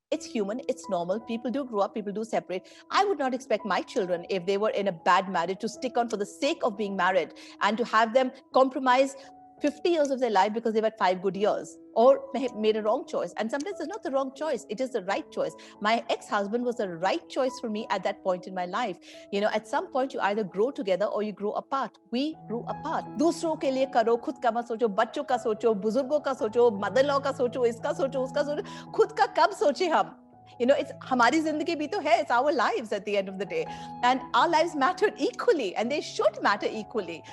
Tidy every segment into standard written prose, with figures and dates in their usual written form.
It's human, it's normal. People do grow up, people do separate. I would not expect my children, if they were in a bad marriage, to stick on for the sake of being married and to have them compromise 50 years of their life because they've had 5 good years or made a wrong choice. And sometimes it's not the wrong choice, it is the right choice. My ex-husband was the right choice for me at that point in my life. At some point you either grow together or you grow apart. We grew apart. दूसरों के लिए करो, खुद का मत सोचो, बच्चों का सोचो, बुजुर्गों का सोचो, मदर लॉ का सोचो, इसका सोचो, उसका सोचो, खुद का कब सोचे हम? It's हमारी जिंदगी भी तो है. It's our lives at the end of the day, and our lives matter equally, and they should matter equally.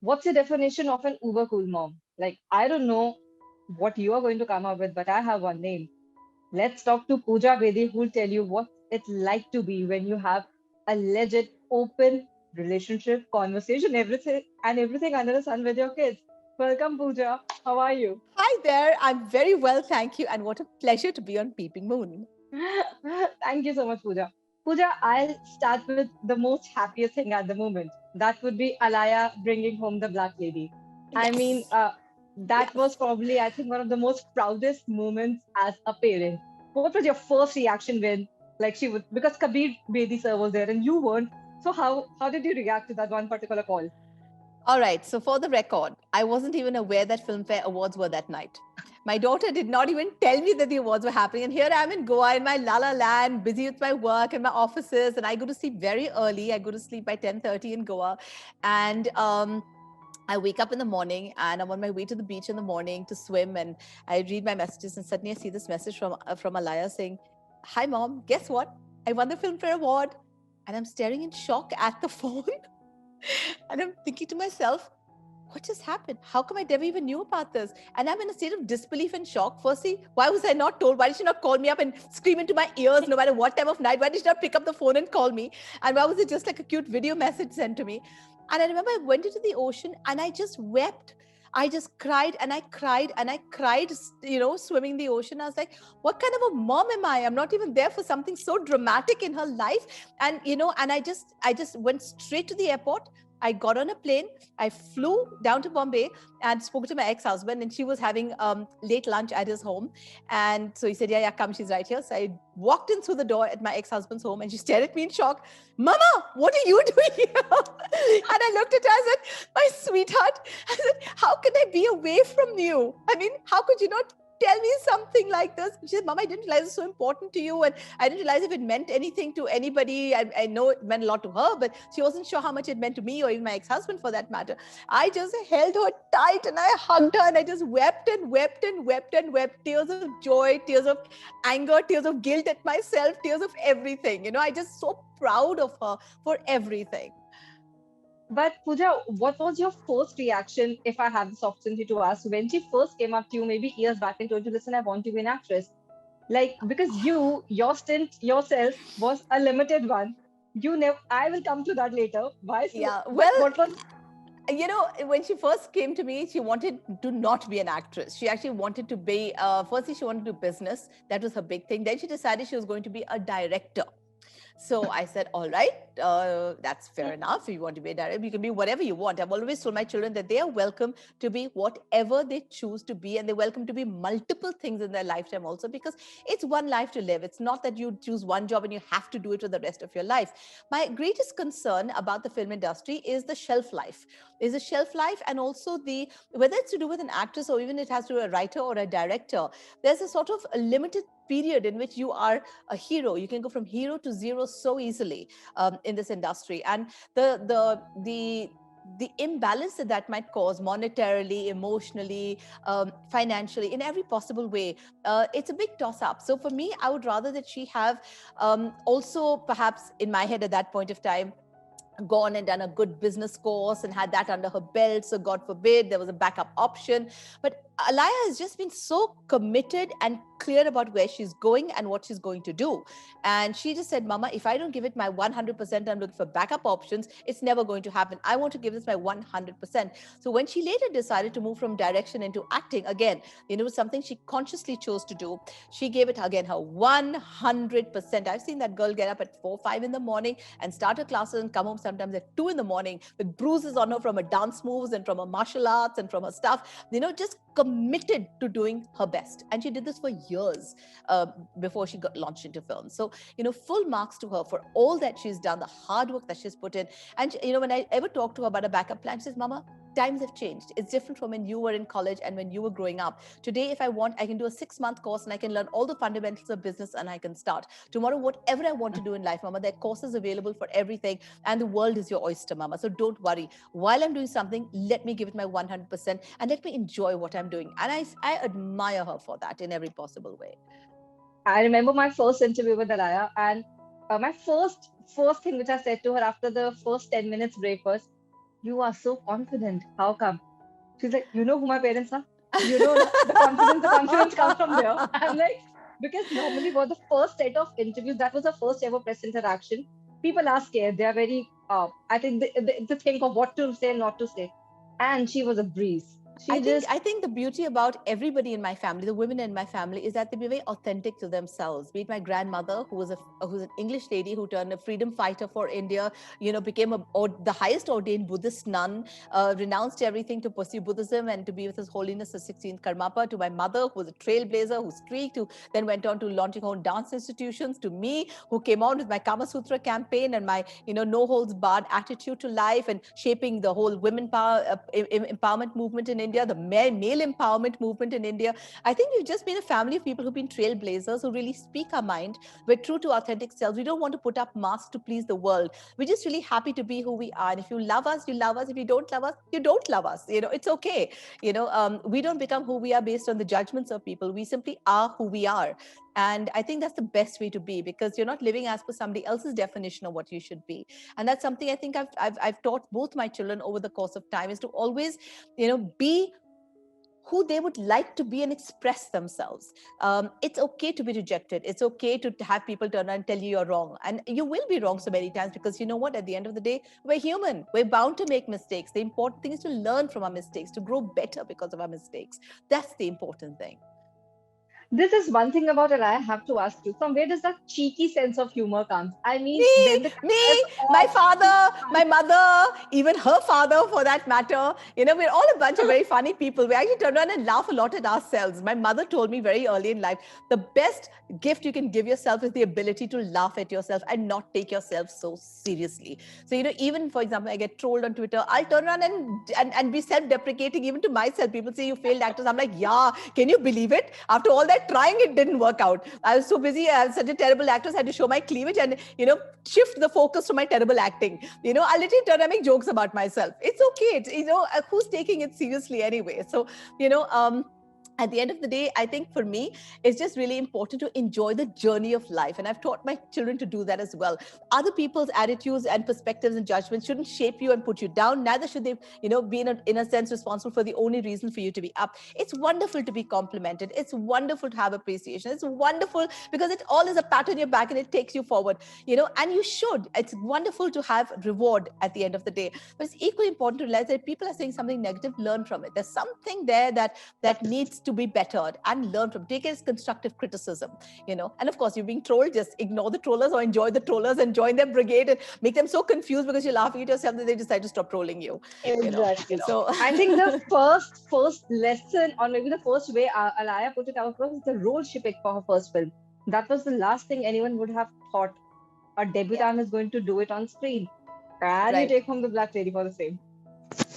What's the definition of an uber cool mom? Like, I don't know what you are going to come up with, but I have one name. Let's talk to Pooja Bedi, who'll tell you what it's like to be when you have a legit, open relationship, conversation, everything under the sun with your kids. Welcome, Pooja. How are you? Hi there. I'm very well, thank you. And what a pleasure to be on Peeping Moon. Thank you so much, Pooja. Pooja, I'll start with the most happiest thing at the moment. That would be Alaya bringing home the black lady. I mean, Yes. that was Yes. probably, I think, one of the most proudest moments as a parent. What was your first reaction when, like, she would, because Kabir Bedi sir was there and you weren't. So how did you react to that one particular call? All right. So for the record, I wasn't even aware that Filmfare Awards were that night. My daughter did not even tell me that the awards were happening. And here I am in Goa in my La La Land, busy with my work and my offices. And I go to sleep very early. I go to sleep by 10:30 in Goa. And I wake up in the morning and I'm on my way to the beach in the morning to swim. And I read my messages and suddenly I see this message from Alaya saying, "Hi, Mom. Guess what? I won the Filmfare Award." And I'm staring in shock at the phone. And I'm thinking to myself, what just happened? How come I never even knew about this? And I'm in a state of disbelief and shock. Firstly, why was I not told? Why did she not call me up and scream into my ears no matter what time of night? Why did she not pick up the phone and call me? And why was it just like a cute video message sent to me? And I remember I went into the ocean and I just wept. I just cried and I cried and I cried, swimming in the ocean. I was like, what kind of a mom am I? I'm not even there for something so dramatic in her life. And, and I just went straight to the airport. I got on a plane. I flew down to Bombay and spoke to my ex-husband, and she was having late lunch at his home. And so he said, yeah, come, she's right here. So I walked in through the door at my ex-husband's home and she stared at me in shock. "Mama, what are you doing here?" And I looked at her, I said, "My sweetheart," I said, "how can I be away from you? I mean, how could you not tell me something like this?" She said, "Mama, I didn't realize it was so important to you. And I didn't realize if it meant anything to anybody. I know it meant a lot to her, but she wasn't sure how much it meant to me or even my ex-husband for that matter." I just held her tight and I hugged her and I just wept and wept and wept and wept. Tears of joy, tears of anger, tears of guilt at myself, tears of everything. I just so proud of her for everything. But Pooja, what was your first reaction, if I have this opportunity to ask, when she first came up to you, maybe years back, and told you, "Listen, I want to be an actress"? Like, because your stint yourself was a limited one. You never. I will come to that later. Why? So, Yeah, but well, what was? when she first came to me, she wanted to not be an actress. She actually wanted to be, firstly, she wanted to do business. That was her big thing. Then she decided she was going to be a director. So I said, all right, that's fair enough. If you want to be a director, you can be whatever you want. I've always told my children that they are welcome to be whatever they choose to be, and they're welcome to be multiple things in their lifetime also, because it's one life to live. It's not that you choose one job and you have to do it for the rest of your life. My greatest concern about the film industry is the shelf life, and also whether it's to do with an actress or even it has to do with a writer or a director. There's a sort of a limited period in which you are a hero. You can go from hero to zero so easily in this industry, and the imbalance that might cause monetarily, emotionally, financially, in every possible way, it's a big toss up. So for me, I would rather that she have also, perhaps in my head at that point of time, gone and done a good business course and had that under her belt. So God forbid, there was a backup option. But Alaya has just been so committed and clear about where she's going and what she's going to do. And she just said, Mama, if I don't give it my 100%, I'm looking for backup options, it's never going to happen. I want to give this my 100%. So when she later decided to move from direction into acting, again, something she consciously chose to do, she gave it again her 100%. I've seen that girl get up at 4, 5 in the morning and start her classes and come home sometimes at 2 in the morning with bruises on her from her dance moves and from her martial arts and from her stuff, just committed to doing her best. And she did this for years before she got launched into film. So, full marks to her for all that she's done, the hard work that she's put in. And, when I ever talk to her about a backup plan, she says, Mama, times have changed. It's different from when you were in college and when you were growing up. Today, if I want, I can do a 6-month course and I can learn all the fundamentals of business and I can start. Tomorrow, whatever I want to do in life, Mama, there are courses available for everything and the world is your oyster, Mama. So don't worry. While I'm doing something, let me give it my 100% and let me enjoy what I'm doing. And I admire her for that in every possible way. I remember my first interview with Alaya, and my first thing which I said to her after the first 10 minutes break was, "You are so confident. How come?" She's like, "You know who my parents are. You know the confidence comes from there." I'm like, because normally for the first set of interviews, that was the first ever press interaction. People are scared. They are very, I think they think of what to say and not to say. And she was a breeze. I She think just I think the beauty about everybody in my family, the women in my family, is that they be very authentic to themselves. Be it my grandmother, who's an English lady who turned a freedom fighter for India, became the highest ordained Buddhist nun, renounced everything to pursue Buddhism and to be with His Holiness the 16th Karmapa. To my mother, who was a trailblazer, who streaked, who then went on to launching her own dance institutions. To me, who came on with my Kama Sutra campaign and my no holds barred attitude to life and shaping the whole women power empowerment movement in India, the male empowerment movement in India. I think we've just been a family of people who've been trailblazers who really speak our mind. We're true to authentic selves. We don't want to put up masks to please the world. We're just really happy to be who we are. And if you love us, you love us. If you don't love us, you don't love us. It's okay. We don't become who we are based on the judgments of people. We simply are who we are. And I think that's the best way to be, because you're not living as per somebody else's definition of what you should be. And that's something I think I've taught both my children over the course of time, is to always, be who they would like to be and express themselves. It's okay to be rejected. It's okay to have people turn around and tell you you're wrong. And you will be wrong so many times, because you know what? At the end of the day, we're human. We're bound to make mistakes. The important thing is to learn from our mistakes, to grow better because of our mistakes. That's the important thing. this is one thing about it I have to ask you. From where does that cheeky sense of humor come? I mean, when the camera is My off, father, my mother, even her father for that matter. We're all a bunch of very funny people. We actually turn around and laugh a lot at ourselves. My mother told me very early in life, the best gift you can give yourself is the ability to laugh at yourself and not take yourself so seriously. So, even for example, I get trolled on Twitter, I'll turn around and be self-deprecating even to myself. People say you failed actors. I'm like, yeah, can you believe it? After all that trying, it didn't work out. I was so busy. I was such a terrible actress. I had to show my cleavage and, shift the focus to my terrible acting. I literally turn and make jokes about myself. It's okay. It's, who's taking it seriously anyway? So, at the end of the day, I think for me, it's just really important to enjoy the journey of life. And I've taught my children to do that as well. Other people's attitudes and perspectives and judgments shouldn't shape you and put you down. Neither should they, be in a sense responsible for the only reason for you to be up. It's wonderful to be complimented. It's wonderful to have appreciation. It's wonderful because it all is a pat on your back and it takes you forward, and you should. It's wonderful to have reward at the end of the day. But it's equally important to realize that if people are saying something negative, learn from it. There's something there that needs to be bettered and learn from. Take it as constructive criticism, And of course, you're being trolled, just ignore the trollers or enjoy the trollers and join their brigade and make them so confused because you're laughing at yourself that they decide to stop trolling you. exactly. So I think the first lesson, or maybe the first way Alaya put it out was the role she picked for her first film. That was the last thing anyone would have thought a yeah, debutant is going to do it on screen. And you right. take home the Black Lady for the same.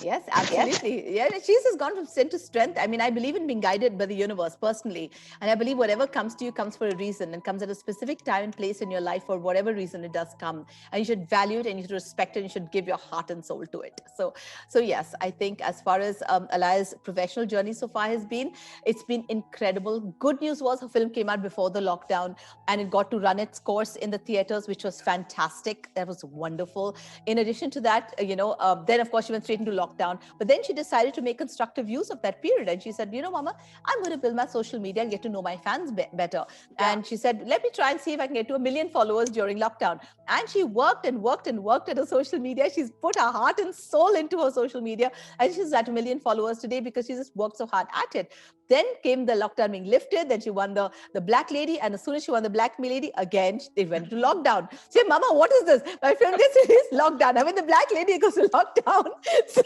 Yes, absolutely. Yeah, she's just gone from strength to strength. I mean, I believe in being guided by the universe personally. And I believe whatever comes to you comes for a reason and comes at a specific time and place in your life for whatever reason it does come. And you should value it and you should respect it and you should give your heart and soul to it. So yes, I think as far as Alaya's professional journey so far has been, it's been incredible. Good news was her film came out before the lockdown and it got to run its course in the theaters, which was fantastic. That was wonderful. In addition to that, then of course she went straight into lockdown lockdown. But then she decided to make constructive use of that period. And she said, Mama, I'm going to build my social media and get to know my fans better. Yeah. And she said, let me try and see if I can get to 1 million followers during lockdown. And she worked and worked and worked at her social media. She's put her heart and soul into her social media. And she's at 1 million followers today because she just worked so hard at it. Then came the lockdown being lifted. Then she won the Black Lady. And as soon as she won the Black Lady, again, they went to lockdown. Say, Mama, what is this? My film gets released, lockdown. I mean, the Black Lady goes to lockdown. So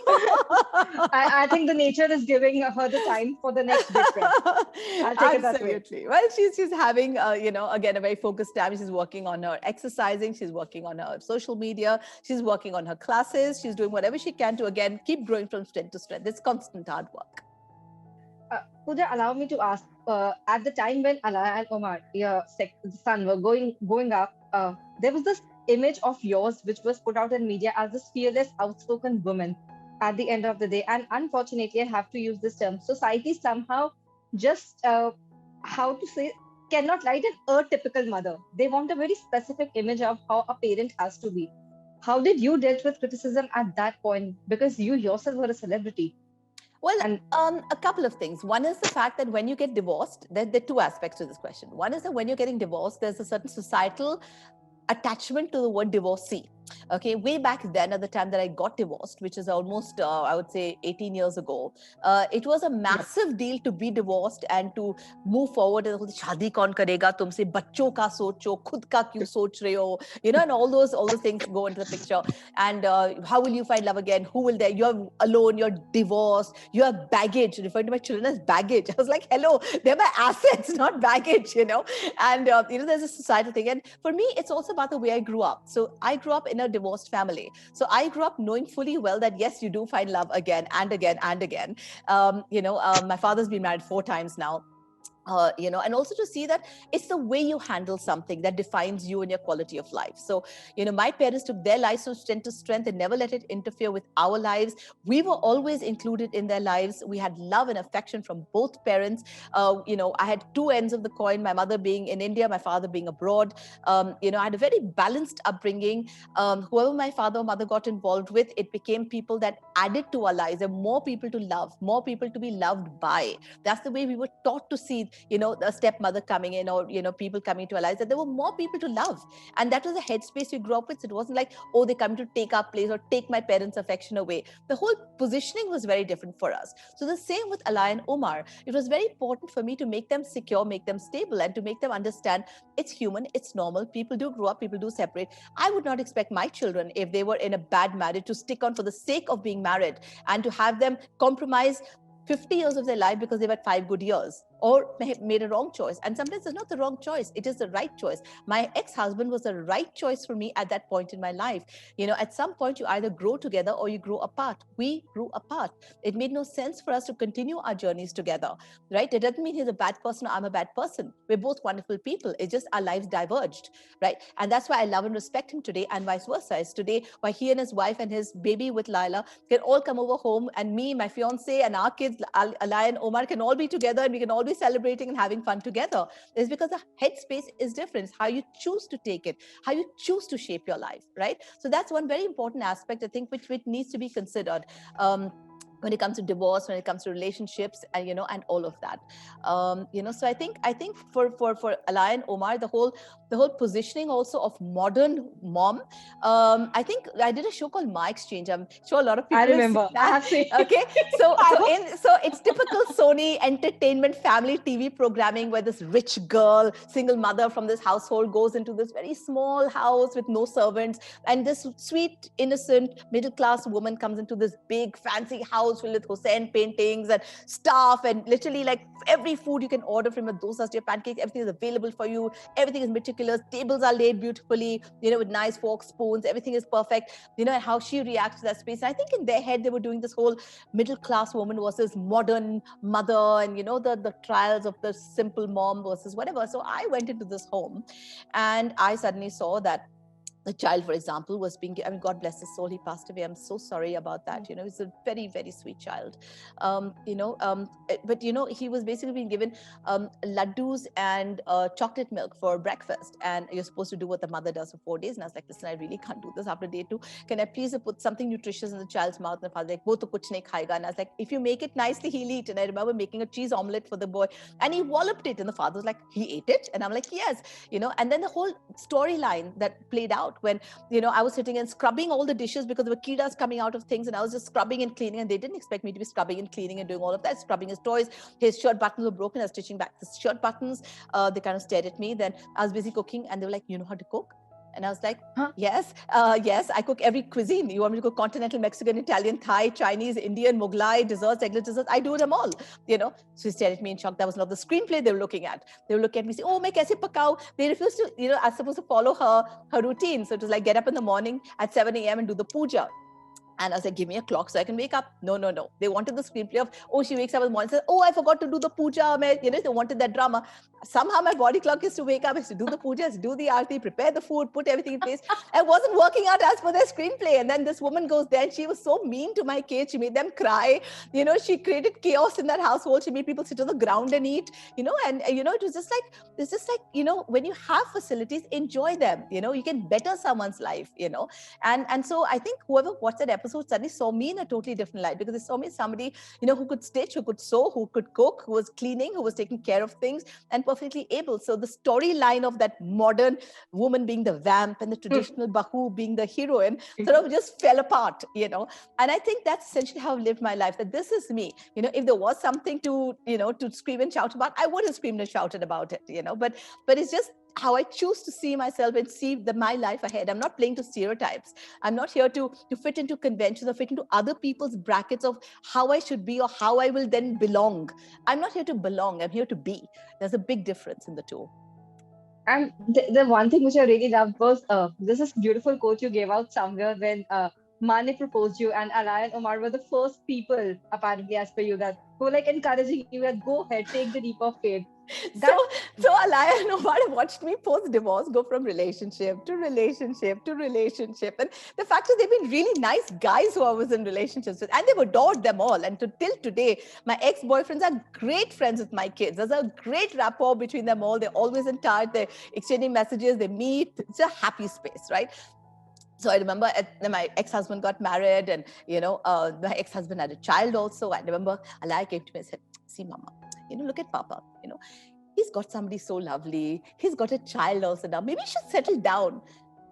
I think the nature is giving her the time for the next big trend. I'll take it that way. Absolutely. Well, she's having, again, a very focused time. She's working on her exercising. She's working on her social media. She's working on her classes. She's doing whatever she can to, again, keep growing from strength to strength. It's constant hard work. Pooja, allow me to ask, at the time when Alaya and Omar, your son, were going up, there was this image of yours which was put out in media as this fearless, outspoken woman at the end of the day. And unfortunately, I have to use this term. Society somehow just, how to say, cannot write an atypical mother. They want a very specific image of how a parent has to be. How did you deal with criticism at that point? Because you yourself were a celebrity. Well, a couple of things. One is the fact that when you get divorced, there are two aspects to this question. One is that when you're getting divorced, there's a certain societal attachment to the word divorcee. Okay, way back then, at the time that I got divorced, which is almost, I would say, 18 years ago, it was a massive deal to be divorced and to move forward. Shadi kaun karega tumse, bachcho ka socho, khud ka kyun soch rahe ho, and all those things go into the picture. And how will you find love again? Who will there? You're alone. You're divorced. You have baggage. Referring to my children as baggage. I was like, hello, they're my assets, not baggage. And there's a societal thing. And for me, it's also about the way I grew up. So I grew up in a divorced family. So I grew up knowing fully well that yes, you do find love again and again and again. My father's been married 4 times now. And also to see that it's the way you handle something that defines you and your quality of life. So, my parents took their lives from strength to strength and never let it interfere with our lives. We were always included in their lives. We had love and affection from both parents. I had 2 ends of the coin, my mother being in India, my father being abroad. I had a very balanced upbringing. Whoever my father or mother got involved with, it became people that added to our lives. There were more people to love, more people to be loved by. That's the way we were taught to see, a stepmother coming in or, people coming to our lives, that there were more people to love. And that was the headspace we grew up with. So it wasn't like, oh, they come to take our place or take my parents' affection away. The whole positioning was very different for us. So the same with Alaya and Omar. It was very important for me to make them secure, make them stable, and to make them understand it's human, it's normal. People do grow up, people do separate. I would not expect my children, if they were in a bad marriage, to stick on for the sake of being married and to have them compromise 50 years of their life because they've had 5 good years or made a wrong choice. And sometimes it's not the wrong choice, it is the right choice. My ex-husband was the right choice for me at that point in my life. At some point you either grow together or you grow apart. We grew apart. It made no sense for us to continue our journeys together, right? It doesn't mean he's a bad person or I'm a bad person. We're both wonderful people. It's just our lives diverged, right? And that's why I love and respect him today, and vice versa. It's today why he and his wife and his baby with Lila can all come over home, and me, my fiance, and our kids, Alaya and Omar, can all be together, and we can all be celebrating and having fun together. It's because the headspace is different. It's how you choose to take it, how you choose to shape your life, right? So that's one very important aspect, I think, which needs to be considered. When it comes to divorce, when it comes to relationships, and and all of that, so I think for Alaya and Omar, the whole positioning also of modern mom. I think I did a show called My Exchange. I'm sure a lot of people I remember. I have seen. Okay, so it's typical Sony Entertainment family TV programming, where this rich girl, single mother from this household, goes into this very small house with no servants, and this sweet, innocent, middle class woman comes into this big fancy house filled with Hussein paintings and stuff, and literally like every food you can order, from a dosas to your pancakes, everything is available for you. Everything is meticulous. Tables are laid beautifully, with nice forks, spoons. Everything is perfect. And how she reacts to that space. And I think in their head they were doing this whole middle class woman versus modern mother, and the trials of the simple mom versus whatever. So I went into this home, and I suddenly saw that a child, for example, was being, I mean, God bless his soul, he passed away. I'm so sorry about that. He's a very, very sweet child. But, he was basically being given laddus and chocolate milk for breakfast. And you're supposed to do what the mother does for 4 days. And I was like, listen, I really can't do this after day 2. Can I please put something nutritious in the child's mouth? And the father like, wo to kuch nahi khayega. And I was like, if you make it nicely, he'll eat. And I remember making a cheese omelette for the boy and he walloped it. And the father was like, he ate it? And I'm like, yes. And then the whole storyline that played out when, I was sitting and scrubbing all the dishes because there were kidas coming out of things and I was just scrubbing and cleaning and they didn't expect me to be scrubbing and cleaning and doing all of that, scrubbing his toys. His shirt buttons were broken. I was stitching back the shirt buttons. They kind of stared at me. Then I was busy cooking and they were like, you know how to cook? And I was like, yes, I cook every cuisine. You want me to cook continental, Mexican, Italian, Thai, Chinese, Indian, Mughlai, desserts, eggless desserts? I do them all, So he stared at me in shock. That was not the screenplay they were looking at. They were looking at me saying, oh, main kaise pakao? They refused to, I was supposed to follow her routine. So it was like, get up in the morning at 7 a.m. and do the puja. And I was like, give me a clock so I can wake up. No. They wanted the screenplay of, oh, she wakes up in the morning and says, oh, I forgot to do the puja. They wanted that drama. Somehow my body clock is to wake up, is to do the puja, is to do the aarti, prepare the food, put everything in place. I wasn't working out as per their screenplay. And then this woman goes there and she was so mean to my kids. She made them cry. She created chaos in that household. She made people sit on the ground and eat, it was just like, when you have facilities, enjoy them. You can better someone's life, And so I think whoever watched that episode suddenly saw me in a totally different light because they saw me as somebody, who could stitch, who could sew, who could cook, who was cleaning, who was taking care of things and perfectly able. So the storyline of that modern woman being the vamp and the traditional bahu being the heroine sort of just fell apart, And I think that's essentially how I've lived my life, that this is me. If there was something to, to scream and shout about, I would have screamed and shouted about it, but it's just how I choose to see myself and see my life ahead. I'm not playing to stereotypes. I'm not here to fit into conventions or fit into other people's brackets of how I should be or how I will then belong. I'm not here to belong. I'm here to be. There's a big difference in the two. And the one thing which I really loved was this is beautiful quote you gave out somewhere when Mane proposed you and Alaya and Omar were the first people, apparently, as per you, that who were like encouraging you that go ahead, take the leap of faith. So Alaya and Omar watched me post-divorce go from relationship to relationship to relationship. And the fact is they've been really nice guys who I was in relationships with and they've adored them all. And till today, my ex-boyfriends are great friends with my kids. There's a great rapport between them all. They're always in touch. They're exchanging messages. They meet. It's a happy space, right? So I remember my ex-husband got married and, my ex-husband had a child also. I remember Alaya came to me and said, see, Mama, look at Papa, he's got somebody so lovely. He's got a child also now. Maybe he should settle down.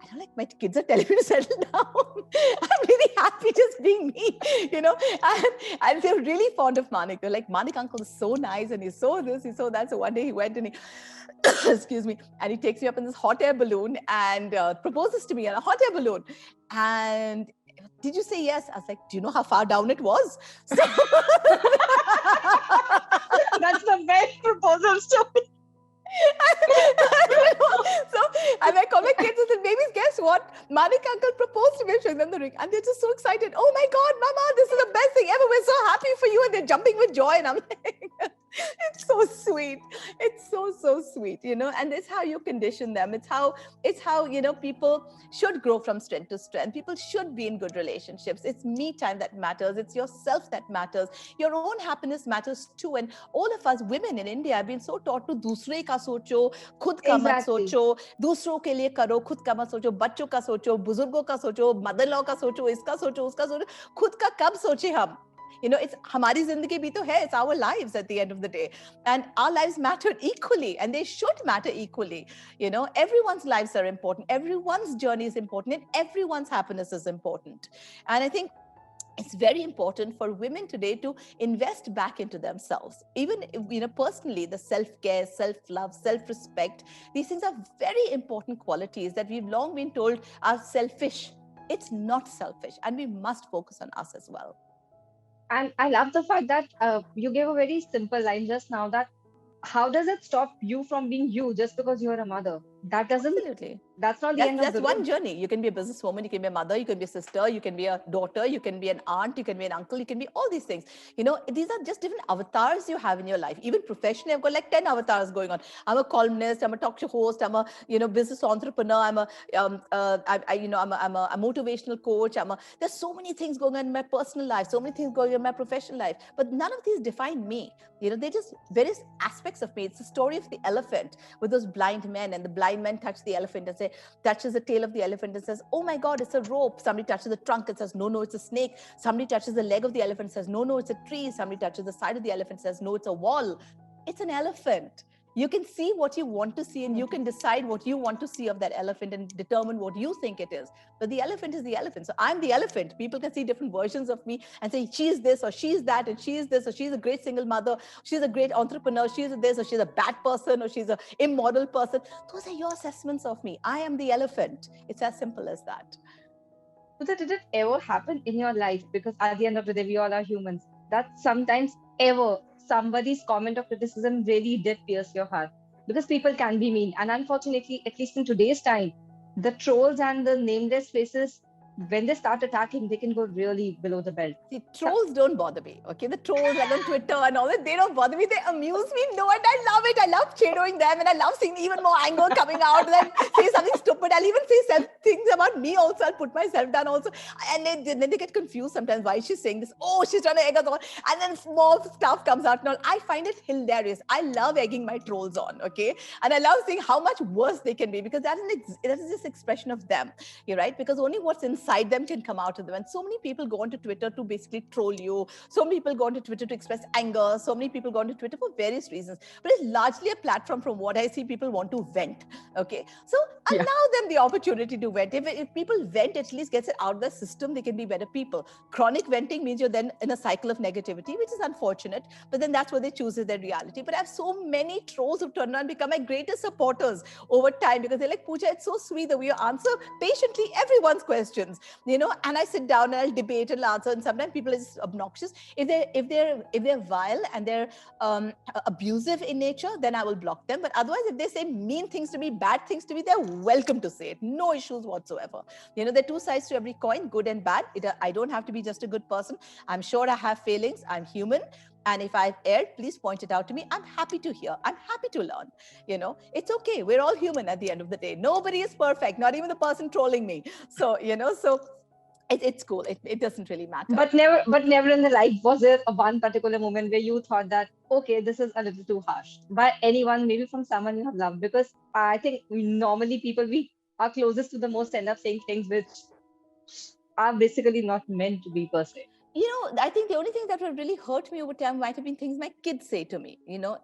I don't like my kids are telling me to settle down. I'm really happy just being me, and they're really fond of Manik. They're like, Manik uncle is so nice and he's so this, he's so that. So one day he went and he, excuse me, and he takes me up in this hot air balloon and proposes to me on a hot air balloon. And did you say yes? I was like, do you know how far down it was? So that's the best proposal story. So I call my kids and said, babies, guess what? Manik uncle proposed to me, showing them the ring. And they're just so excited. Oh my God, Mama, this is the best thing ever. We're so happy for you. And they're jumping with joy. And I'm like, it's so sweet. It's so sweet, and it's how you condition them. It's how, people should grow from strength to strength. People should be in good relationships. It's me time that matters. It's yourself that matters. Your own happiness matters too. And all of us women in India have been so taught to दूसरे का सोचो, खुद का मत सोचो, दूसरों के लिए करो, खुद का मत सोचो, बच्चों का सोचो, बुजुर्गों का सोचो, मदर लॉ का सोचो, इसका सोचो, उसका सोचो, खुद का कब सोचे हम? It's हमारी जिंदगी भी तो है. It's our lives at the end of the day, and our lives matter equally, and they should matter equally. Everyone's lives are important. Everyone's journey is important, and everyone's happiness is important. And I think it's very important for women today to invest back into themselves. Even, personally, the self-care, self-love, self-respect, these things are very important qualities that we've long been told are selfish. It's not selfish, and we must focus on us as well. And I love the fact that you gave a very simple line just now that how does it stop you from being you just because you're a mother? that doesn't, Absolutely. that's not the That's end of that's the one road. journey. You can be a businesswoman, you can be a mother, you can be a sister, you can be a daughter, you can be an aunt, you can be an uncle, you can be all these things. These are just different avatars you have in your life. Even professionally, I've got like 10 avatars going on. I'm a columnist, I'm a talk show host, I'm a business entrepreneur, I'm a I'm a motivational coach. There's so many things going on in my personal life, so many things going on in my professional life, but none of these define me. They're just various aspects of me. It's the story of the elephant with those blind men, and the blind men touch the elephant and say, touches the tail of the elephant and says, oh my God, it's a rope. Somebody touches the trunk and says, no, no, it's a snake. Somebody touches the leg of the elephant and says, no, no, it's a tree. Somebody touches the side of the elephant and says, no, it's a wall. It's an elephant. You can see what you want to see, and you can decide what you want to see of that elephant and determine what you think it is. But the elephant is the elephant. So I'm the elephant. People can see different versions of me and say, she's this or she's that, and she's this or she's a great single mother, she's a great entrepreneur, she's this or she's a bad person or she's an immoral person. Those are your assessments of me. I am the elephant. It's as simple as that. So did it ever happen in your life? Because at the end of the day, we all are humans. That sometimes ever somebody's comment or criticism really did pierce your heart. Because people can be mean. And unfortunately, at least in today's time, the trolls and the nameless faces, when they start attacking, they can go really below the belt. See, So, trolls don't bother me. Okay, the trolls like on Twitter and all that, they don't bother me. They amuse me. No, and I love it. I love shadowing them, and I love seeing even more anger coming out. Then say something stupid. I'll even say things about me also. I'll put myself down also, and then they get confused sometimes. Why is she saying this? Oh, she's trying to egg us on, and then small stuff comes out. And all. I find it hilarious. I love egging my trolls on. Okay, and I love seeing how much worse they can be, because that is just expression of them. You're right, because only what's inside them can come out of them. And so many people go onto Twitter to basically troll you. So many people go onto Twitter to express anger. So many people go onto Twitter for various reasons. But it's largely a platform, from what I see, people want to vent. Okay, so yeah. allow them the opportunity to vent. If people vent, at least gets it out of the system, they can be better people. Chronic venting means you're then in a cycle of negativity, which is unfortunate. But then that's what they choose as their reality. But I have so many trolls who've turned around and become my greatest supporters over time, because they're like, Pooja, it's so sweet that we answer patiently everyone's questions, and I sit down and I'll debate and answer. And sometimes people are just obnoxious. If they're vile and they're abusive in nature, then I will block them. But otherwise, if they say mean things to me, bad things to me, they're welcome to say it. No issues whatsoever. There are two sides to every coin, good and bad. I don't have to be just a good person. I'm sure I have failings. I'm human. And if I've erred, please point it out to me. I'm happy to hear. I'm happy to learn. It's okay. We're all human at the end of the day. Nobody is perfect, not even the person trolling me. So, it's cool. It doesn't really matter. But never in the life was there a one particular moment where you thought that, okay, this is a little too harsh by anyone, maybe from someone you have loved. Because I think normally people, we are closest to the most, end up saying things which are basically not meant to be per se. I think the only thing that will really hurt me over time might have been things my kids say to me,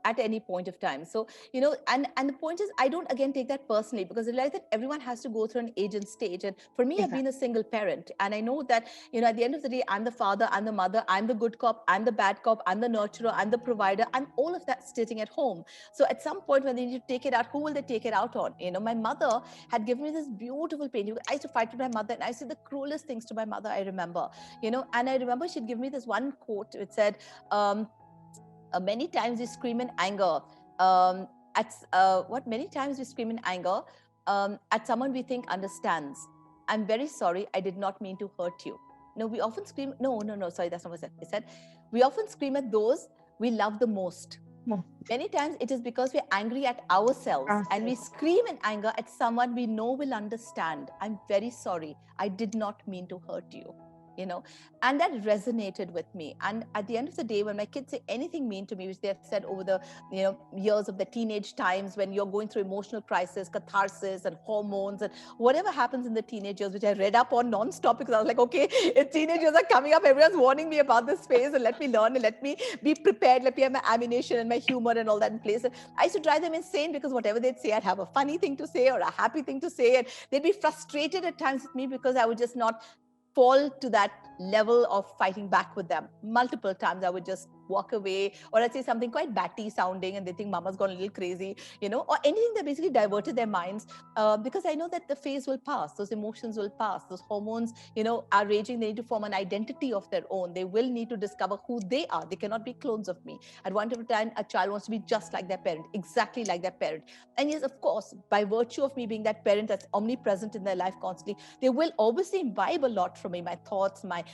at any point of time. So, and the point is, I don't again take that personally, because I realize that everyone has to go through an age and stage. And for me, I've been a Exactly. single parent. And I know that, at the end of the day, I'm the father, I'm the mother, I'm the good cop, I'm the bad cop, I'm the nurturer, I'm the provider, I'm all of that sitting at home. So at some point when they need to take it out, who will they take it out on? My mother had given me this beautiful painting. I used to fight with my mother, and I said the cruelest things to my mother, I remember. And I remember she'd give me this one quote. It said, many times we scream in anger many times we scream in anger at someone we think understands. I'm very sorry, I did not mean to hurt you. No, we often scream. No, no, no, sorry, that's not what I said. It said, we often scream at those we love the most. Many times it is because we're angry at ourselves, and we scream in anger at someone we know will understand. I'm very sorry, I did not mean to hurt you. And that resonated with me. And at the end of the day, when my kids say anything mean to me, which they have said over the years of the teenage times, when you're going through emotional crisis, catharsis, and hormones, and whatever happens in the teenagers, which I read up on non-stop, because I was like, okay, if teenagers are coming up, everyone's warning me about this phase, and let me learn, and let me be prepared, let me have my ammunition and my humor and all that in place. And I used to drive them insane, because whatever they'd say, I'd have a funny thing to say or a happy thing to say, and they'd be frustrated at times with me because I would just not fall to that level of fighting back with them. Multiple times I would just walk away, or I'd say something quite batty sounding and they think mama's gone a little crazy, or anything that basically diverted their minds, because I know that the phase will pass, those emotions will pass, those hormones, are raging. They need to form an identity of their own. They will need to discover who they are. They cannot be clones of me. At one time, a child wants to be just like their parent, exactly like their parent. And yes, of course, by virtue of me being that parent that's omnipresent in their life constantly, they will obviously imbibe a lot from me, my thoughts, my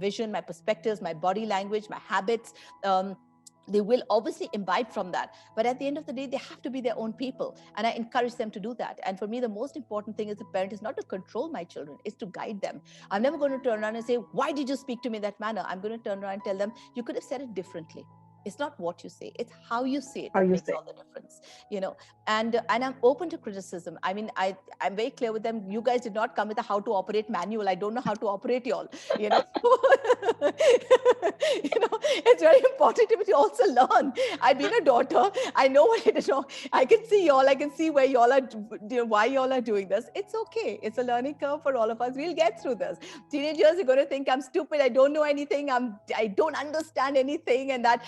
vision, my perspectives, my body language, my habits. They will obviously imbibe from that, but at the end of the day they have to be their own people, and I encourage them to do that. And for me, the most important thing as a parent is not to control my children, is to guide them. I'm never going to turn around and say, why did you speak to me in that manner? I'm going to turn around and tell them, you could have said it differently. It's not what you say, it's how you say it How that you makes say. all the difference. And I'm open to criticism. I mean, I'm very clear with them. You guys did not come with a how to operate manual. I don't know how to operate y'all. you know it's very important to me to also learn. I've been a daughter. I know what it is. I can see y'all. I can see where y'all are, why y'all are doing this. It's okay. It's a learning curve for all of us. We'll get through this. Teenagers are going to think I'm stupid. I don't know anything. I don't understand anything, and that,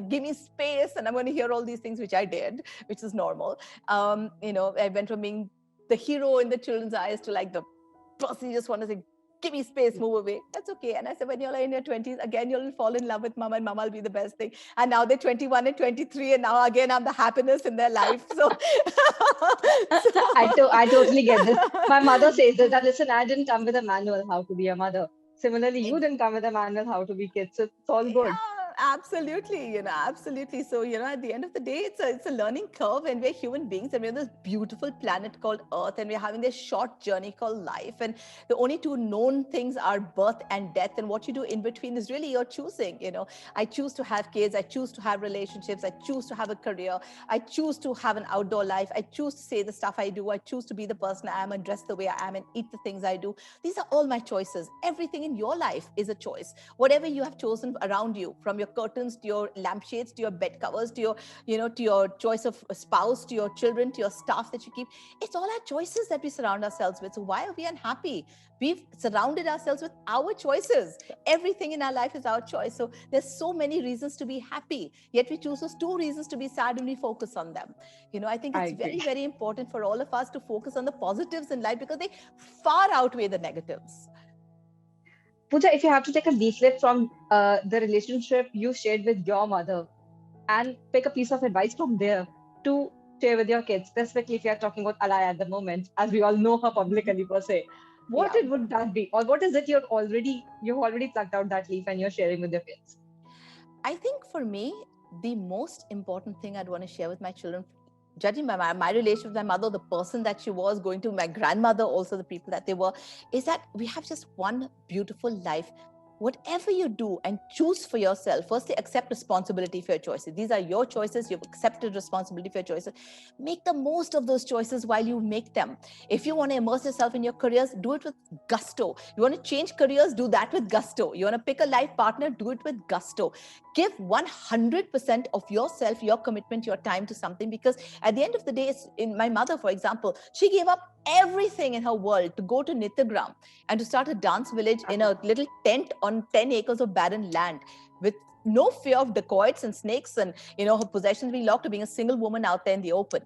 give me space. And I'm going to hear all these things, which I did, which is normal. I went from being the hero in the children's eyes to like the person you just want to say, give me space, move away. That's okay. And I said, when you're in your 20s, again, you'll fall in love with mama, and mama will be the best thing. And now they're 21 and 23, and now again, I'm the happiness in their life. So, I totally get this. My mother says this, that listen, I didn't come with a manual how to be a mother. Similarly, you didn't come with a manual how to be kids. So it's all good. yeah, absolutely. Absolutely. So, at the end of the day, it's a learning curve, and we're human beings, and we're on this beautiful planet called Earth, and we're having this short journey called life. And the only two known things are birth and death. And what you do in between is really your choosing. I choose to have kids, I choose to have relationships, I choose to have a career, I choose to have an outdoor life, I choose to say the stuff I do, I choose to be the person I am and dress the way I am and eat the things I do. These are all my choices. Everything in your life is a choice. Whatever you have chosen around you, from your curtains to your lampshades to your bed covers to your, to your choice of a spouse, to your children, to your staff that you keep, it's all our choices that we surround ourselves with. So why are we unhappy? We've surrounded ourselves with our choices. Everything in our life is our choice. So there's so many reasons to be happy, yet we choose those two reasons to be sad and we focus on them. I think I it's very, agree. very important for all of us to focus on the positives in life, because they far outweigh the negatives. Pooja, if you have to take a leaflet from the relationship you shared with your mother and pick a piece of advice from there to share with your kids, specifically if you're talking about Alaya at the moment, as we all know her publicly per se, what Yeah. it would that be? Or what is it you've already plucked out that leaf and you're sharing with your kids? I think for me, the most important thing I'd want to share with my children, judging by my relationship with my mother, the person that she was, going to my grandmother, also the people that they were, is that we have just one beautiful life. Whatever you do and choose for yourself, firstly, accept responsibility for your choices. These are your choices. You've accepted responsibility for your choices. Make the most of those choices while you make them. If you want to immerse yourself in your careers, do it with gusto. You want to change careers, do that with gusto. You want to pick a life partner, do it with gusto. Give 100% of yourself, your commitment, your time to something, because at the end of the day, it's in my mother, for example, she gave up everything in her world to go to Nityagram and to start a dance village in a little tent on 10 acres of barren land, with no fear of dacoits and snakes and, her possessions being locked, to being a single woman out there in the open.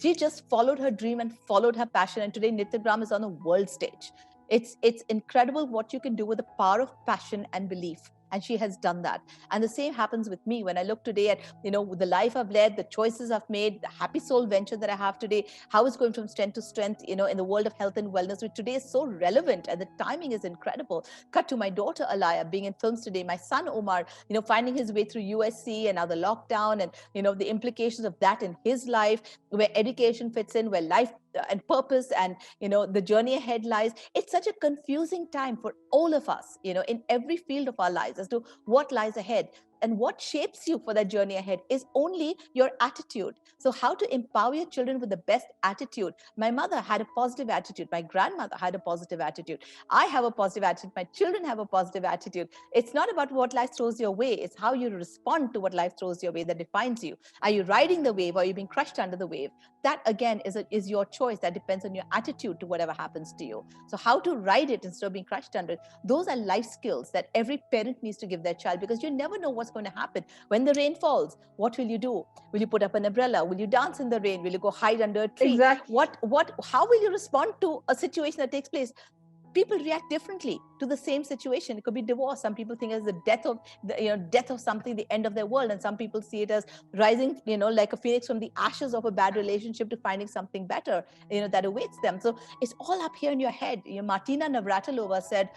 She just followed her dream and followed her passion. And today Nityagram is on a world stage. It's incredible what you can do with the power of passion and belief. And she has done that. And the same happens with me when I look today at, the life I've led, the choices I've made, the happy soul venture that I have today, how it's going from strength to strength, in the world of health and wellness, which today is so relevant and the timing is incredible. Cut to my daughter Alaya being in films today, my son Omar, finding his way through USC and now the lockdown, and, the implications of that in his life, where education fits in, where life and purpose and, the journey ahead lies. It's such a confusing time for all of us, in every field of our lives as to what lies ahead. And what shapes you for that journey ahead is only your attitude. So how to empower your children with the best attitude? My mother had a positive attitude. My grandmother had a positive attitude. I have a positive attitude. My children have a positive attitude. It's not about what life throws your way. It's how you respond to what life throws your way that defines you. Are you riding the wave or are you being crushed under the wave? That again is your choice. That depends on your attitude to whatever happens to you. So how to ride it instead of being crushed under it. Those are life skills that every parent needs to give their child, because you never know what's going to happen. When the rain falls, what will you do? Will you put up an umbrella? Will you dance in the rain? Will you go hide under a tree? Exactly. How will you respond to a situation that takes place? People react differently to the same situation. It could be divorce. Some people think as the death of something, the end of their world, and some people see it as rising, like a phoenix from the ashes of a bad relationship to finding something better, that awaits them. So it's all up here in your head. Martina Navratilova said,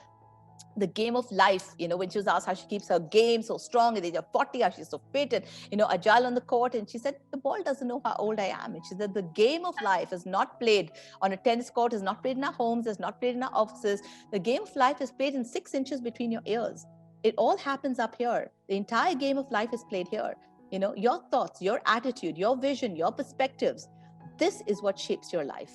the game of life, when she was asked how she keeps her game so strong at the age of 40, how she's so fit and, agile on the court. And she said, the ball doesn't know how old I am. And she said, the game of life is not played on a tennis court, is not played in our homes, is not played in our offices. The game of life is played in 6 inches between your ears. It all happens up here. The entire game of life is played here. Your thoughts, your attitude, your vision, your perspectives. This is what shapes your life.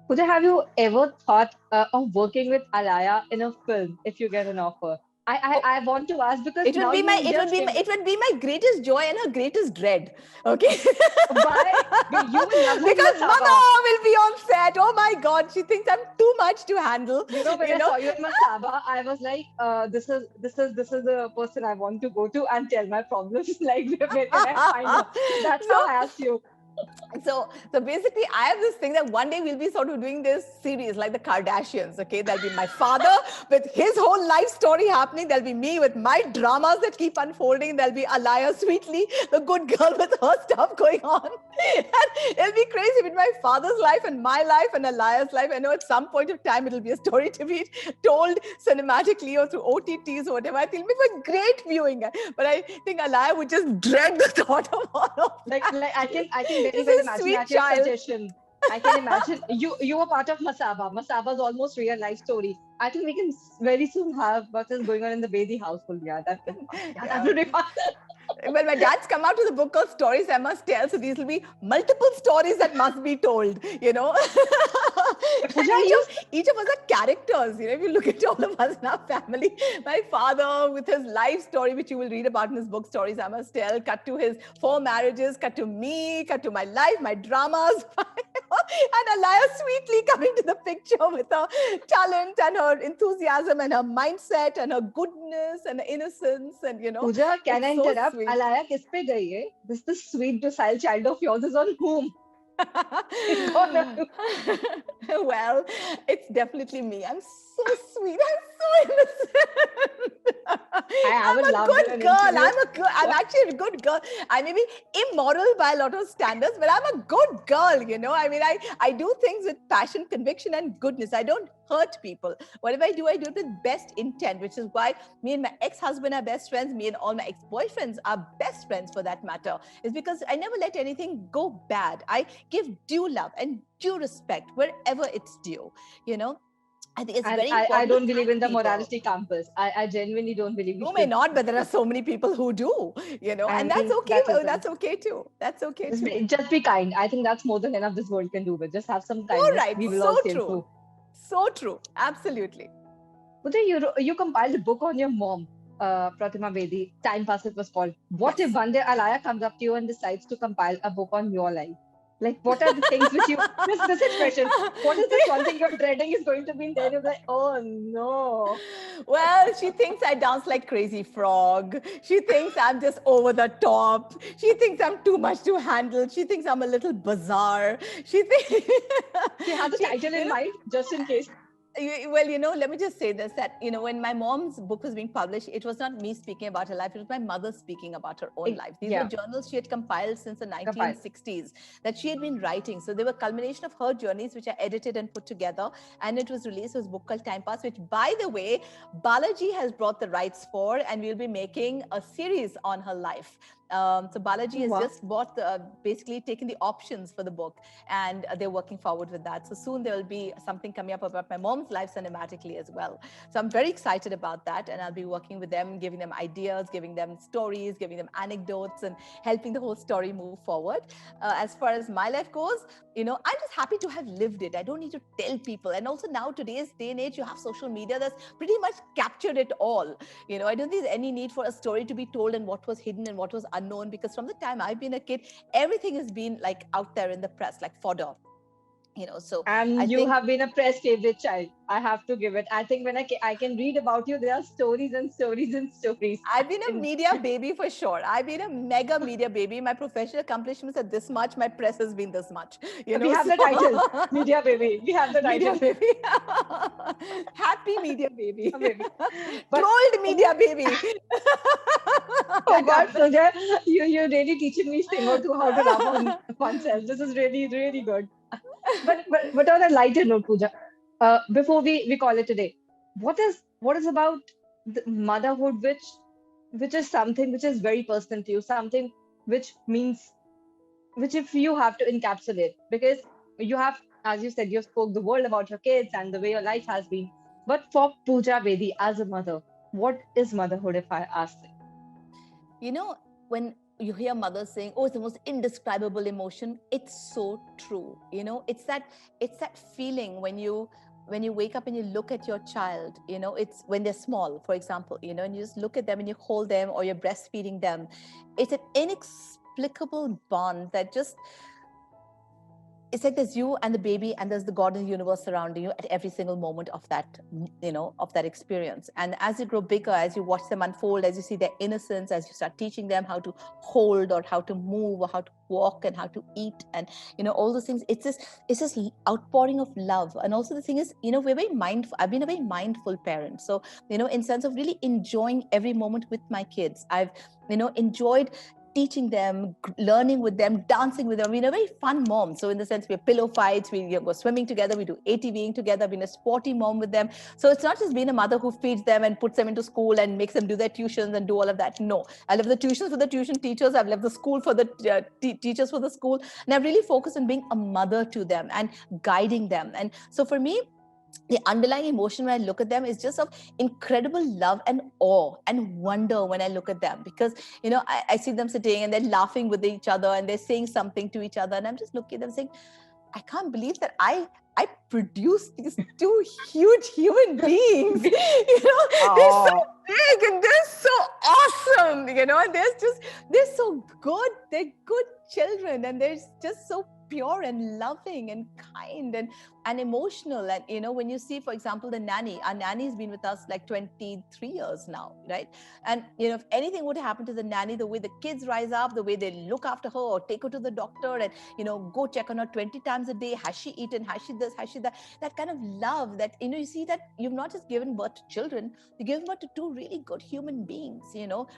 Pooja, have you ever thought of working with Alaya in a film if you get an offer? I want to ask because It would now be my you it would just be my, came. it would be my greatest joy and her greatest dread. Okay. Why? You will love like Because mother Masaba. will be on set. Oh my God, she thinks I'm too much to handle. When You I know. saw you in Masaba, I was like, this is the person I want to go to and tell my problems. Like, where can I find her? That's So how I asked you. so basically I have this thing that one day we'll be sort of doing this series like the Kardashians. Okay, there'll be my father with his whole life story happening. There'll be me with my dramas that keep unfolding. There'll be Alaya Sweetly, the good girl, with her stuff going on. And it'll be crazy with my father's life and my life and Alaya's life. I know at some point of time it'll be a story to be told cinematically or through OTTs or whatever. I think it'll be a great viewing. But I think Alaya would just dread the thought of all of that. I can very She's well a imagine sweet at your child. suggestion. I can imagine you were part of Masaba. Masaba's almost real life story. I think we can very soon have what is going on in the Bedi household. Yeah, that would be fun. Yeah, that Yeah. would be fun. Well, my dad's come out with a book called Stories I Must Tell. So these will be multiple stories that must be told, Pooja, And each of us are characters. If you look at all of us in our family, my father with his life story, which you will read about in his book, Stories I Must Tell, cut to his 4 marriages, cut to me, cut to my life, my dramas, and Alaya sweetly coming to the picture with her talent and her enthusiasm and her mindset and her goodness and her innocence. And, Pooja, can I it's so interrupt? sweet. Alaya किस पे गई है? This sweet docile child of yours is on whom? It's gonna do. Well, it's definitely me. I'm so sweet. I'm so innocent. I I'm haven't a laughed in good an girl. interview. I'm actually a good girl. I may be immoral by a lot of standards, but I'm a good girl, I mean, I do things with passion, conviction, and goodness. I don't hurt people. Whatever I do it with best intent, which is why me and my ex-husband are best friends. Me and all my ex-boyfriends are best friends for that matter. Is because I never let anything go bad. I give due love and due respect wherever it's due. I think it's And very I important to don't believe thank in the people. morality campus. I genuinely don't believe we You may should. not, but there are so many people who do, I and that's mean, okay. that is right. That's okay too. That's okay too. Just be kind. I think that's more than enough this world can do with. Just have some All kindness. right. We will So all sail true. through. So true. Absolutely. Pooja, you compiled a book on your mom, Pratima Bedi. Time Pass it was called. What if Yes. one day Alaya comes up to you and decides to compile a book on your life? Like, what are the things which you this expression? What is this one thing you're dreading is going to be in there? You're like, oh no. Well, she thinks I dance like crazy frog. She thinks I'm just over the top. She thinks I'm too much to handle. She thinks I'm a little bizarre. She thinks She has a she, title in mind, just in case. well, let me just say this, that, when my mom's book was being published, it was not me speaking about her life. It was my mother speaking about her own life. These were Yeah, journals she had compiled since the compile. 1960s that she had been writing. So they were a culmination of her journeys, which I edited and put together. And it was released as a book called Time Pass, which, by the way, Balaji has brought the rights for, and we'll be making a series on her life. So Balaji has Wow. just basically taken the options for the book, and they're working forward with that. So soon there will be something coming up about my mom's life cinematically as well. So I'm very excited about that, and I'll be working with them, giving them ideas, giving them stories, giving them anecdotes, and helping the whole story move forward. As far as my life goes, I'm just happy to have lived it. I don't need to tell people. And also now, today's day and age, you have social media that's pretty much captured it all. I don't think there's any need for a story to be told and what was hidden and what was unknown, because from the time I've been a kid, everything has been like out there in the press, like fodder. So I And you think have been a press favorite child. I have to give it. I think when I can read about you, there are stories and stories and stories. I've been a In, media baby for sure. I've been a mega media baby. My professional accomplishments are this much. My press has been this much. we have So the title, Media Baby. We have the media title, baby, happy media baby, Baby. But trolled media baby. oh That God, happened. Pooja, you're really teaching me thing or two how to laugh on oneself. This is really really good. But on a lighter note, Pooja, before we call it today, what is about the motherhood which is something which is very personal to you, something which means which if you have to encapsulate because you have, as you said, you spoke the world about your kids and the way your life has been. But for Pooja Bedi as a mother, what is motherhood if I ask? You know, when you hear mothers saying, "Oh, it's the most indescribable emotion," it's so true. It's that feeling when you wake up and you look at your child. It's when they're small, for example. And you just look at them and you hold them, or you're breastfeeding them. It's an inexplicable bond that just, it's like there's you and the baby, and there's the God in the universe surrounding you at every single moment of that experience. And as you grow bigger, as you watch them unfold, as you see their innocence, as you start teaching them how to hold or how to move or how to walk and how to eat, and all those things, it's this outpouring of love. And also the thing is, we're very mindful. I've been a very mindful parent, so in sense of really enjoying every moment with my kids. I've enjoyed teaching them, learning with them, dancing with them. We're a very fun mom. So in the sense, we're pillow fights, we go swimming together, we do ATVing together, being a sporty mom with them. So it's not just being a mother who feeds them and puts them into school and makes them do their tuitions and do all of that. No, I love the tuitions for the tuition teachers. I've left the school for the teachers for the school. And I've really focused on being a mother to them and guiding them. And so for me, the underlying emotion when I look at them is just of incredible love and awe and wonder when I look at them, because I see them sitting and they're laughing with each other and they're saying something to each other, and I'm just looking at them saying, I can't believe that I produced these two huge human beings. They're so Oh, big and they're so awesome. And they're so good. They're good children, and they're just so pure and loving and kind and emotional. And when you see, for example, our nanny's been with us like 23 years now, right? And if anything would happen to the nanny, the way the kids rise up, the way they look after her or take her to the doctor and go check on her 20 times a day, has she eaten, has she this, has she that, that kind of love that you see that you've not just given birth to children, you give birth to two really good human beings,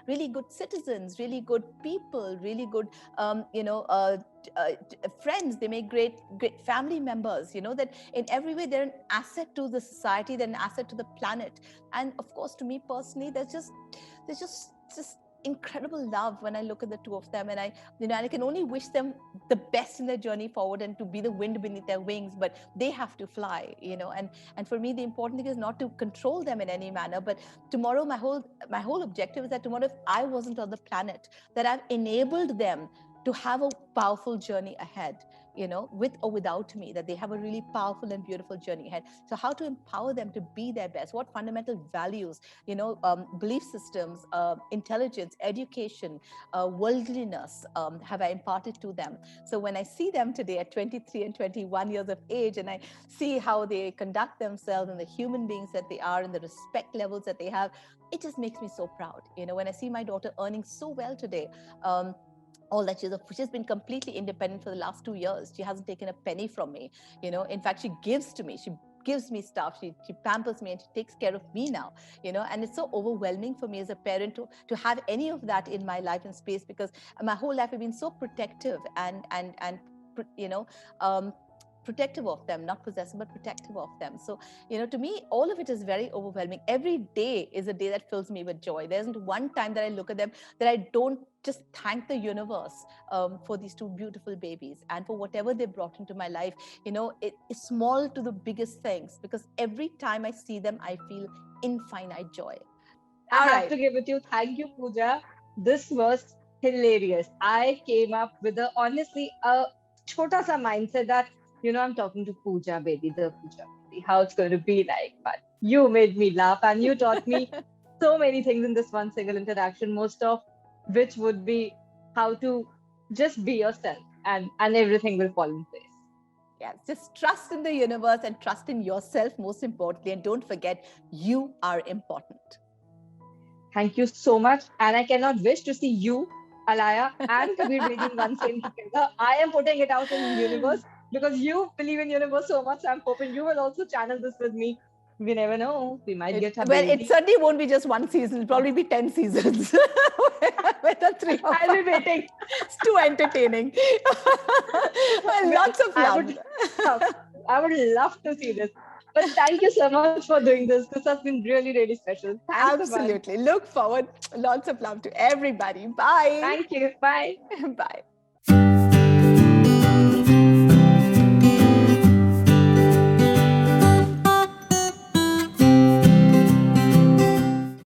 really good citizens, really good people, really good friends. They make great family members, that in every way they're an asset to the society, they're an asset to the planet. And of course, to me personally, there's just incredible love when I look at the two of them, and I can only wish them the best in their journey forward and to be the wind beneath their wings, but they have to fly. And for me, the important thing is not to control them in any manner, but tomorrow, my whole objective is that tomorrow, if I wasn't on the planet, that I've enabled them to have a powerful journey ahead, with or without me, that they have a really powerful and beautiful journey ahead. So how to empower them to be their best, what fundamental values, belief systems, intelligence, education, worldliness, have I imparted to them. So when I see them today at 23 and 21 years of age, and I see how they conduct themselves and the human beings that they are and the respect levels that they have, it just makes me so proud. When I see my daughter earning so well today, all that she's been completely independent for the last 2 years. She hasn't taken a penny from me. In fact, she gives to me. She gives me stuff. She pampers me and she takes care of me now. And it's so overwhelming for me as a parent to have any of that in my life and space, because my whole life I've been so protective and you know um, protective of them, not possessive, but protective of them. So, to me, all of it is very overwhelming. Every day is a day that fills me with joy. There isn't one time that I look at them that I don't just thank the universe for these two beautiful babies and for whatever they brought into my life. It's small to the biggest things, because every time I see them, I feel infinite joy. I All have right. to give it to you. Thank you, Pooja. This was hilarious. I came up with honestly a chota sa mindset that, I'm talking to Pooja Bedi, the Pooja Bedi, how it's going to be like. But you made me laugh and you taught me so many things in this one single interaction, most of which would be how to just be yourself, and everything will fall in place. Yeah, just trust in the universe and trust in yourself, most importantly. And don't forget, you are important. Thank you so much. And I cannot wish to see you, Alaya, and Kabir Bedi in one scene together. I am putting it out in universe because you believe in universe so much. I'm hoping you will also channel this with me. We never know. We might get a It baby. certainly won't be just one season. It'll probably be 10 seasons with the three of I'll be us. waiting. It's too entertaining. Well, lots of I love. would love, I would love to see this. But thank you so much for doing this. This has been really, really special. Thanks a bunch. Absolutely. Look forward. Lots of love to everybody. Bye. Thank you. Bye. Bye.